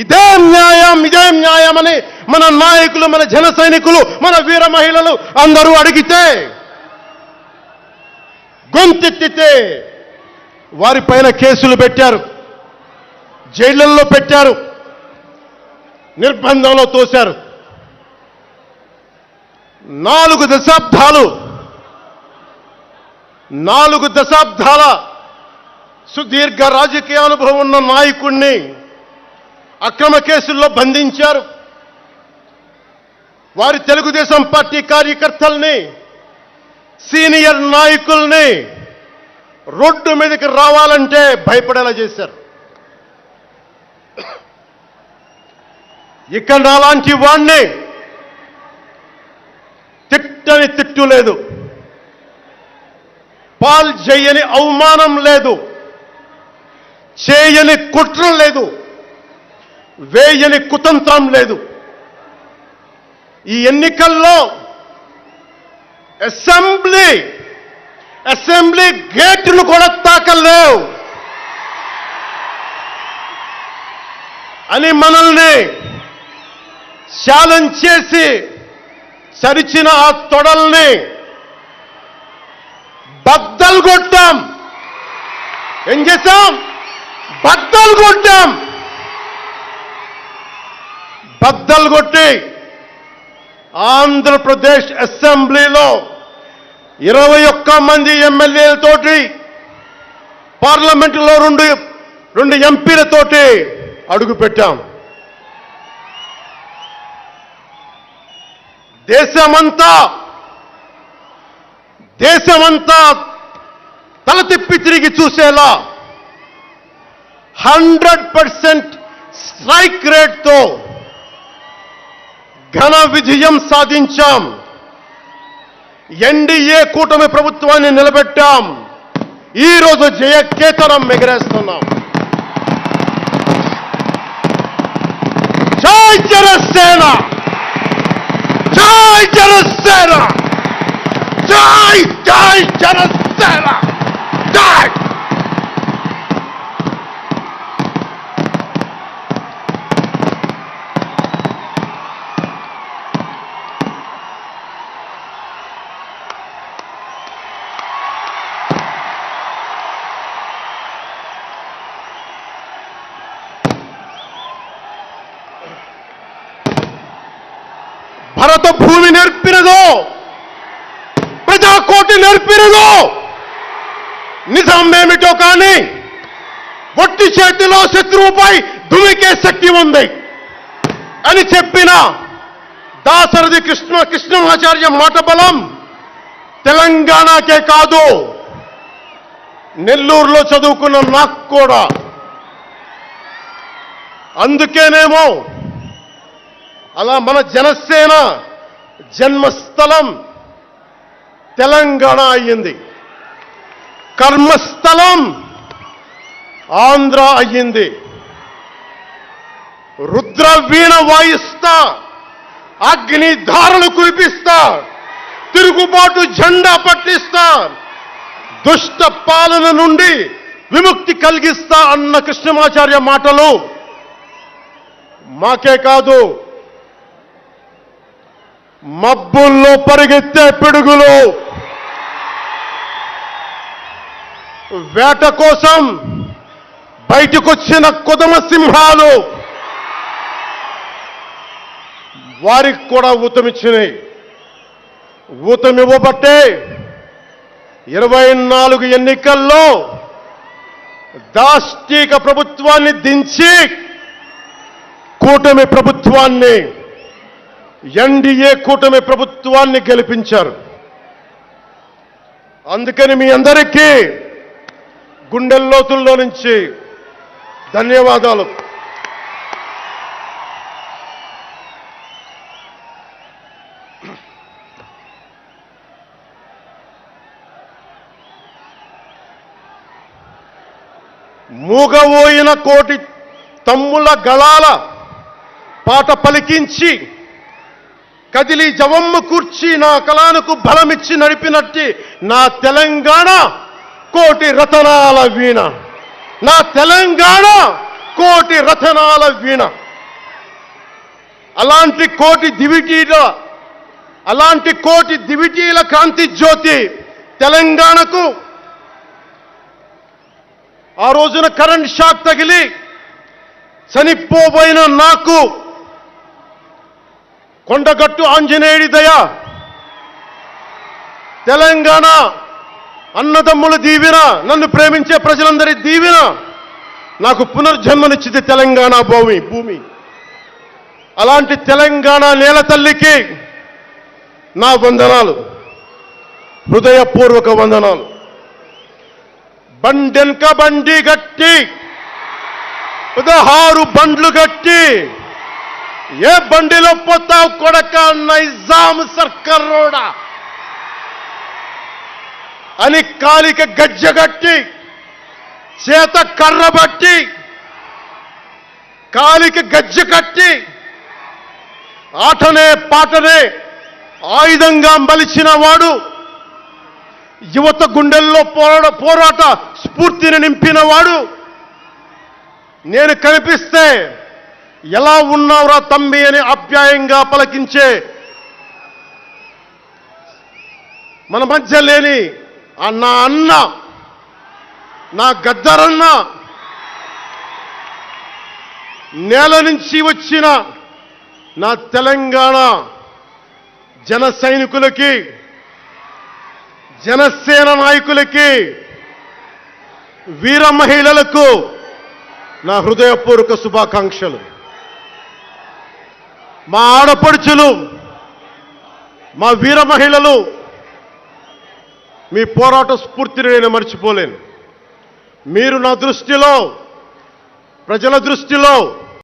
ఇదే న్యాయం అని మన నాయకులు, మన జన సైనికులు, మన వీర మహిళలు అందరూ అడిగితే, గొంతెత్తితే వారిపైన కేసులు పెట్టారు, జైళ్లలో పెట్టారు, నిర్బంధంలో తోశారు. 4 దశాబ్దాల సుదీర్ఘ రాజకీయ అనుభవం ఉన్న నాయకుణ్ణి అక్రమ కేసుల్లో బంధించారు. వారి తెలుగుదేశం పార్టీ కార్యకర్తల్ని, సీనియర్ నాయకుల్ని రోడ్డు మీదకి రావాలంటే భయపడేలా చేశారు. ఇక్కడ అలాంటి వాణ్ణి తిట్టని తిట్టు లేదు, పాల్ చేయని అవమానం లేదు, చేయని కుట్ర లేదు, వేయని కుతంత్రం లేదు. ఈ ఎన్నికల్లో అసెంబ్లీ గేటును కూడా తాకలేవు అని మనల్ని ఛాలెంజ్ చేసి చరిచిన ఆ తొడల్ని బద్దలు కొట్టాం. ఏం చేశాం? బద్దలు కొట్టాం. బద్దలు కొట్టి ఆంధ్రప్రదేశ్ అసెంబ్లీలో 21 మంది ఎమ్మెల్యేలతోటి, పార్లమెంటులో 2 ఎంపీలతోటి అడుగుపెట్టాం. దేశమంతా తల తిప్పి తిరిగి చూసేలా 100% స్ట్రైక్ రేట్తో ఘన విజయం సాధించాం. ఎన్డీఏ కూటమి ప్రభుత్వాన్ని నిలబెట్టాం. ఈరోజు జయకేతనం ఎగరేస్తున్నాం. జై జనసేన, జై జనసేన, జై జై జనసేన, జై. భరత భూమి నేర్పినదో, ప్రజాకోటి నేర్పినదో, నిజమేమిటో కానీ ఒట్టి చేతిలో శత్రువుపై దుమికే శక్తి ఉంది అని చెప్పిన దాశరథి కృష్ణమాచార్య మాట బలం తెలంగాణకే కాదు, నెల్లూరులో చదువుకున్న నాకు కూడా. అందుకేనేమో అలా మన జనసేన జన్మస్థలం తెలంగాణ అయ్యింది, కర్మస్థలం ఆంధ్ర అయ్యింది. రుద్ర వీణ వాయిస్తా, అగ్ని ధారలు కురిపిస్తా, తిరుగుబాటు జెండా పట్టిస్తా, దుష్ట పాలన నుండి విముక్తి కలిగిస్తా అన్న కృష్ణమాచార్య మాటలు మాకే కాదు, మబ్బుల్లో పరిగెత్తే పిడుగులు, వేట కోసం బయటకొచ్చిన కొదమ సింహాలు వారికి కూడా ఊతమిచ్చినాయి. ఊతమివ్వబట్టే 24 ఎన్నికల్లో దాష్టీక ప్రభుత్వాన్ని దించి కూటమి ప్రభుత్వాన్ని, ఎన్డీఏ కూటమి ప్రభుత్వాన్ని గెలిపించారు. అందుకని మీ అందరికీ గుండెల్లోతుల్లో నుంచి ధన్యవాదాలు. మూగవోయిన కోటి తమ్ముల గళాల పాట పలికించి కదిలి జవమ్మ కూర్చి నా కళానికి బలమిచ్చి నడిపినట్టి నా తెలంగాణ కోటి రతనాల వీణ, నా తెలంగాణ కోటి రతనాల వీణ. అలాంటి కోటి దివిటీల కాంతి జ్యోతి తెలంగాణకు ఆ రోజున కరెంట్ షాక్ తగిలి చనిపోబోయిన నాకు కొండగట్టు ఆంజనేయుడి దయ, తెలంగాణ అన్నదమ్ముల దీవెన, నన్ను ప్రేమించే ప్రజలందరి దీవెన నాకు పునర్జన్మనిచ్చింది తెలంగాణ భూమి. అలాంటి తెలంగాణ నేల తల్లికి నా వందనాలు, హృదయపూర్వక వందనాలు. బండెన్క బండి గట్టి 16 బండ్లు గట్టి ఏ బండిలో పోతావు కొడక నైజాం సర్కార్ రోడా అని కాలిక గజ్జగట్టి చేత కర్ర బట్టి కాలికి గజ్జ కట్టి ఆటనే పాటనే ఆయుధంగా మలిచిన వాడు, యువత గుండెల్లో పోరాట స్ఫూర్తిని నింపిన వాడు, నేను కనిపిస్తే ఎలా ఉన్నావురా తమ్మి అని ఆప్యాయంగా పలకించే మన మధ్య లేని నా అన్న, నా గద్దరన్న, నేల నుంచి వచ్చిన నా తెలంగాణ జన సైనికులకి, జనసేన నాయకులకి, వీర మహిళలకు నా హృదయపూర్వక శుభాకాంక్షలు. మా ఆడపడుచులు, మా వీర మహిళలు, మీ పోరాట స్ఫూర్తిని నేను మర్చిపోలేను. మీరు నా దృష్టిలో, ప్రజల దృష్టిలో